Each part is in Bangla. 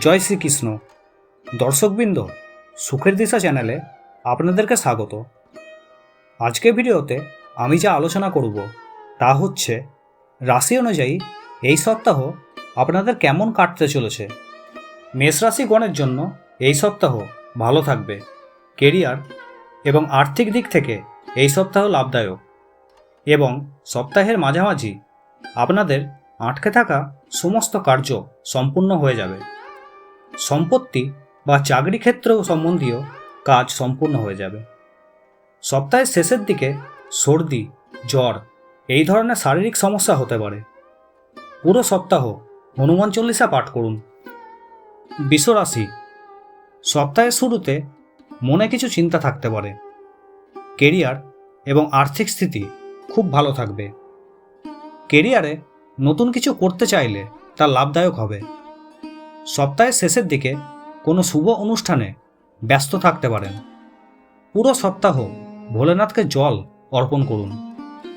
জয় শ্রীকৃষ্ণ। দর্শকবৃন্দ, সুখের দিশা চ্যানেলে আপনাদেরকে স্বাগত। আজকের ভিডিওতে আমি যা আলোচনা করব তা হচ্ছে রাশি অনুযায়ী এই সপ্তাহ আপনাদের কেমন কাটতে চলেছে। মেষ রাশিগণের জন্য এই সপ্তাহ ভালো থাকবে। কেরিয়ার এবং আর্থিক দিক থেকে এই সপ্তাহ লাভদায়ক এবং সপ্তাহের মাঝামাঝি আপনাদের আটকে থাকা সমস্ত কার্য সম্পূর্ণ হয়ে যাবে। সম্পত্তি বা চাকরি ক্ষেত্র সম্বন্ধীয় কাজ সম্পূর্ণ হয়ে যাবে। সপ্তাহের শেষের দিকে সর্দি, জ্বর এই ধরনের শারীরিক সমস্যা হতে পারে। পুরো সপ্তাহ হনুমান চল্লিশা পাঠ করুন। বৃষ রাশি, সপ্তাহের শুরুতে মনে কিছু চিন্তা থাকতে পারে। কেরিয়ার এবং আর্থিক স্থিতি খুব ভালো থাকবে। কেরিয়ারে নতুন কিছু করতে চাইলে তা লাভদায়ক হবে। সপ্তাহের শেষের দিকে কোনো শুভ অনুষ্ঠানে ব্যস্ত থাকতে পারেন। পুরো সপ্তাহ ভোলেনাথকে জল অর্পণ করুন।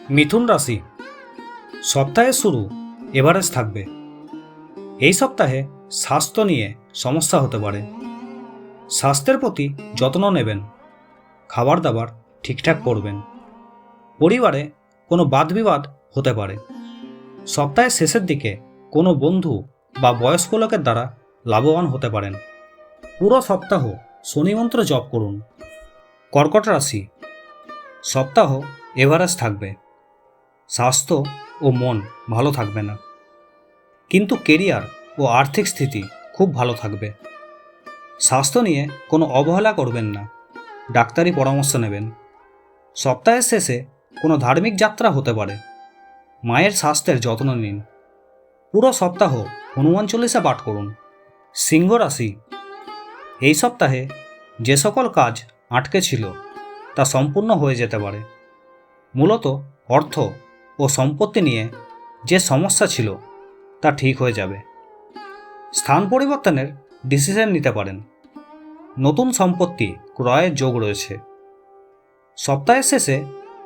মিথুন রাশি, সপ্তাহের শুরু এভারেজ থাকবে। এই সপ্তাহে স্বাস্থ্য নিয়ে সমস্যা হতে পারে। স্বাস্থ্যের প্রতি যত্ন নেবেন, খাবার দাবার ঠিকঠাক করবেন। পরিবারে কোনো বাদবিবাদ হতে পারে। সপ্তাহের শেষের দিকে কোনো বন্ধু বা বয়স্ক লোকের দ্বারা লাভবান হতে পারেন। পুরো সপ্তাহ শনি মন্ত্র জপ করুন। কর্কট রাশি, সপ্তাহ এভারেজ থাকবে। স্বাস্থ্য ও মন ভালো থাকবে না, কিন্তু কেরিয়ার ও আর্থিক স্থিতি খুব ভালো থাকবে। স্বাস্থ্য নিয়ে কোনো অবহেলা করবেন না, ডাক্তারি পরামর্শ নেবেন। সপ্তাহের শেষে কোনো ধার্মিক যাত্রা হতে পারে। মায়ের স্বাস্থ্যের যত্ন নিন। পুরো সপ্তাহ হনুমান চল্লিশা পাঠ করুন। সিংহ রাশি, এই সপ্তাহে যে সকল কাজ আটকে ছিল তা সম্পূর্ণ হয়ে যেতে পারে। মূলত অর্থ ও সম্পত্তি নিয়ে যে সমস্যা ছিল তা ঠিক হয়ে যাবে। স্থান পরিবর্তনের ডিসিশন নিতে পারেন। নতুন সম্পত্তি ক্রয়ের যোগ রয়েছে। সপ্তাহের শেষে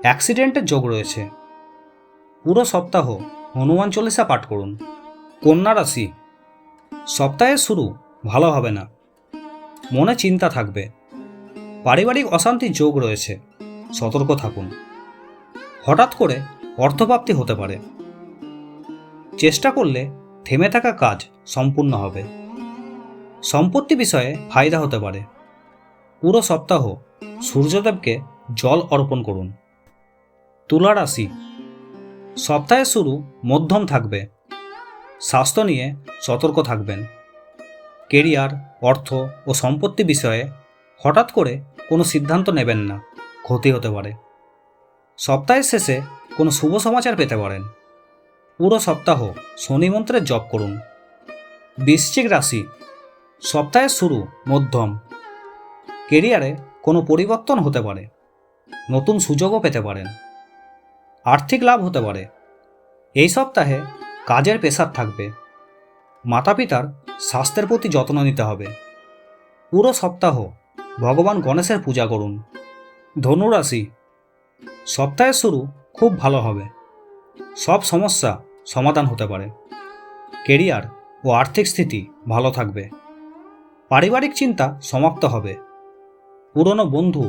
অ্যাক্সিডেন্টের যোগ রয়েছে। পুরো সপ্তাহ হনুমান চল্লিশা পাঠ করুন। কন্যা রাশি, সপ্তাহের শুরু ভালো হবে না। মনে চিন্তা থাকবে। পারিবারিক অশান্তির যোগ রয়েছে, সতর্ক থাকুন। হঠাৎ করে অর্থপ্রাপ্তি হতে পারে। চেষ্টা করলে থেমে থাকা কাজ সম্পূর্ণ হবে। সম্পত্তি বিষয়ে ফায়দা হতে পারে। পুরো সপ্তাহ সূর্যদেবকে জল অর্পণ করুন। তুলা রাশি, সপ্তাহের শুরু মধ্যম থাকবে। স্বাস্থ্য নিয়ে সতর্ক থাকবেন। কেরিয়ার, অর্থ ও সম্পত্তি বিষয়ে হঠাৎ করে কোনো সিদ্ধান্ত নেবেন না, ক্ষতি হতে পারে। সপ্তাহের শেষে কোনো শুভ সমাচার পেতে পারেন। পুরো সপ্তাহ শনি মন্ত্রের জপ করুন। বৃশ্চিক রাশি, সপ্তাহের শুরু মধ্যম। কেরিয়ারে কোনো পরিবর্তন হতে পারে। নতুন সুযোগও পেতে পারেন। আর্থিক লাভ হতে পারে। এই সপ্তাহে কাজের প্রেসার থাকবে। মাতা পিতার স্বাস্থ্যের প্রতি যত্ন নিতে হবে। পুরো সপ্তাহ ভগবান গণেশের পূজা করুন। ধনু রাশি, সপ্তাহের শুরু খুব ভালো হবে। সব সমস্যা সমাধান হতে পারে। কেরিয়ার ও আর্থিক স্থিতি ভালো থাকবে। পারিবারিক চিন্তা সমাপ্ত হবে। পুরনো বন্ধু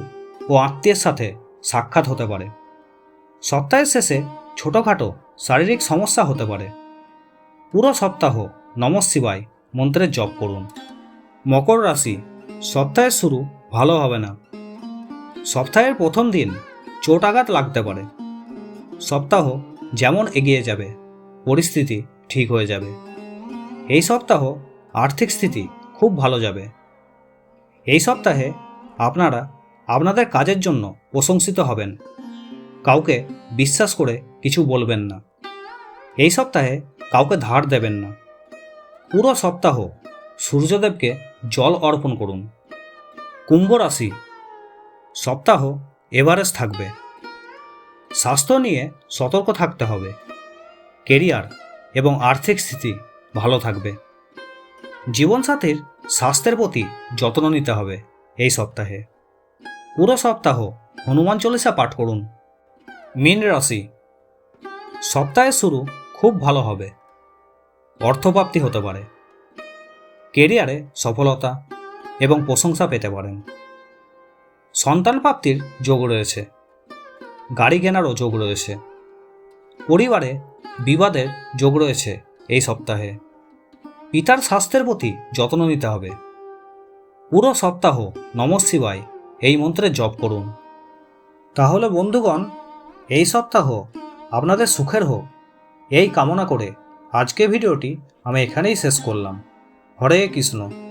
ও আত্মীয়ের সাথে সাক্ষাৎ হতে পারে। সপ্তাহের শেষে ছোটোখাটো শারীরিক সমস্যা হতে পারে। পুরো সপ্তাহ নমঃ শিবায় মন্ত্রের জপ করুন। মকর রাশি, সপ্তাহের শুরু ভালো হবে না। সপ্তাহের প্রথম দিন চোট আঘাত লাগতে পারে। সপ্তাহ যেমন এগিয়ে যাবে পরিস্থিতি ঠিক হয়ে যাবে। এই সপ্তাহ আর্থিক স্থিতি খুব ভালো যাবে। এই সপ্তাহে আপনারা আপনাদের কাজের জন্য প্রশংসিত হবেন। কাউকে বিশ্বাস করে কিছু বলবেন না। এই সপ্তাহে কাউকে ধার দেবেন না। পুরো সপ্তাহ সূর্যদেবকে জল অর্পণ করুন। কুম্ভ রাশি, সপ্তাহ এভারেজ থাকবে। স্বাস্থ্য নিয়ে সতর্ক থাকতে হবে। কেরিয়ার এবং আর্থিক স্থিতি ভালো থাকবে। জীবনসাথীর স্বাস্থ্যের প্রতি যত্ন নিতে হবে এই সপ্তাহে। পুরো সপ্তাহ হনুমান চল্লিশা পাঠ করুন। মীন রাশি, সপ্তাহের শুরু খুব ভালো হবে। অর্থপ্রাপ্তি হতে পারে। কেরিয়ারে সফলতা এবং প্রশংসা পেতে পারেন। সন্তান প্রাপ্তির যোগ রয়েছে। গাড়ি কেনারও যোগ রয়েছে। পরিবারে বিবাদের যোগ রয়েছে এই সপ্তাহে। পিতার স্বাস্থ্যের প্রতি যত্ন নিতে হবে। পুরো সপ্তাহ নমঃ শিবায় এই মন্ত্রের জপ করুন। তাহলে বন্ধুগণ, এই সপ্তাহ আপনাদের সুখের হোক এই কামনা করে আজকে ভিডিওটি আমি এখানেই শেষ করলাম। হরে কৃষ্ণ।